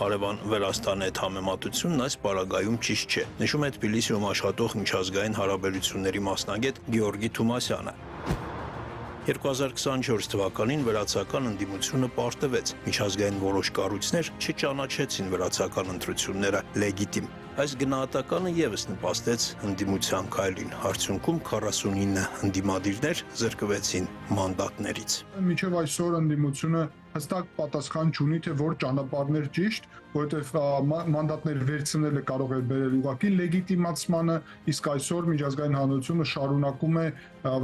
Հարևան Վրաստանի հետ համեմատությունն այս պարագայում ճիշտ չէ, նշում է Թբիլիսիում աշխատող միջազգային հարաբերությունների մասնագետ Գեորգի Թումասյանը։ 2024 թվականին վրացական ընդդիմությունը պարտվեց, միջազգային որոշ կառույցներ չճանաչեցին վրացական ընտրությունները լեգիտիմ։ Այս գնահատականը ևս նպաստեց ընդդիմության քայլին, արդյունքում 49 ընդդիմադիրներ զրկվեցին մանդատներից։ Մինչև այսօր ընդդիմությունը հստակ պատասխան չունի, թե որ ճանապարհն էր ճիշտ, որովհետև մանդատներ վերցնելը կարող է բերել ուղղակի լեգիտիմացմանը, իսկ այսօր միջազգային հանրությունը շարունակում է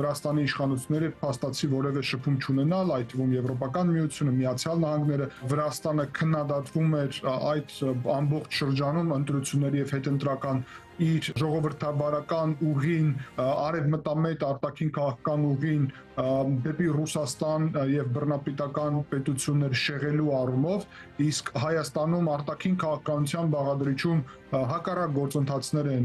Վրաստանի իշխանությունները փաստացի որևէ շփում չունենալ, այդ թվում Եվրոպական միությունը, Միացյալ Նահանգները, Վրաստանը քննադատվում էր այդ ամբողջ շրջանում ընտրությունների եւ հետընտրական իր ժողովրդավարական ուղին, արևմտամետ արտաքին քաղաքական ուղին դեպի Ռուսաստան եւ բռնապետական պետություններ շեղելու առումով, իսկ Հայաստանում արտաքին քաղաքականության բաղադրիչում հակառակ գործընթացներ են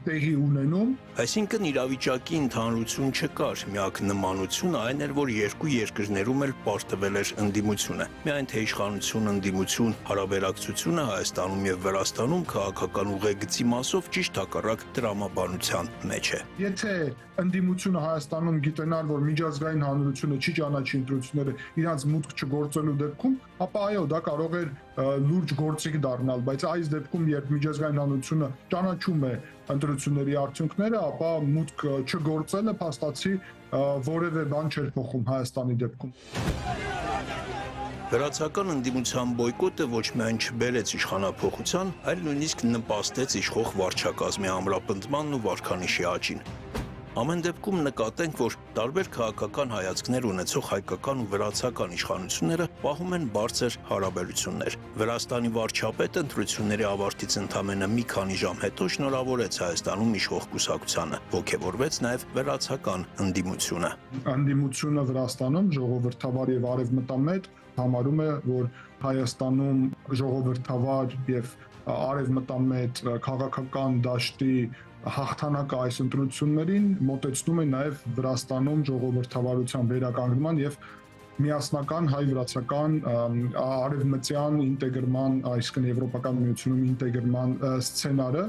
տեղի ունենում։ Այսինքն իրավիճակի ընդհանրություն չկար, միակ նմանությունը այն էր, որ երկու երկրներում էլ պարտվել էր ընդդիմությունը։ Միայն թե իշխանություն ընդդիմություն հարաբերակցությունը Հայաստանում եւ Վրաստանում քաղաքական ուղեգծի մասով ճիշտ հակառակ տրամաբանության մեջ է։ Եթե ընդդիմությունը Հայաստանում գիտենար, որ միջազգային հանրությունը չի ճանաչի ընտրությունները իրանց մուտք չգործելու դեպքում, ապա այո, դա կարող էր լուրջ գործիք դառնալ, բայց այս դեպքում, երբ միջազգային հանրությունը ճանաչում է ընտրությունների արդյունքները, ապա մուտք չգործելը փաստացի որևէ բան չէր փոխում Հայաստանի դեպքում։ Վրացական ընդդիմության բոյկոտը ոչ միայն չբերեց իշխանափոխության, այլ նույնիսկ նպաստեց իշխող վարչակազմի ամրապնդմանն ու վարքանիշի աճին։ Ամեն դեպքում նկատենք, որ տարբեր քաղաքական հայացքներ ունեցող հայկական ու վրացական իշխանությունները պահում են բարձր հարաբերություններ։ Վրաստանի վարչապետը ընտրությունների ավարտից ընդամենը մի քանի ժամ հետո շնորհավորեց Հայաստանում իշխող կուսակցությանը, ոգևորվեց նաև վրացական ընդդիմությունը։ Ընդդիմությունը Վրաստանում ժողովրդավար եւ արևմտամետ համարում է, որ Հայաստանում ժողովրդավար եւ արևմտամետ քաղաքական դաշտի հաղթանակը այս ընտրություններին մոտեցնում է նաև Վրաստանում ժողովրդավարության վերականգնման եւ միասնական հայ-վրացական արևմտյան ինտեգրման, այսինքն Եվրոպական միությունում ինտեգրման սցենարը,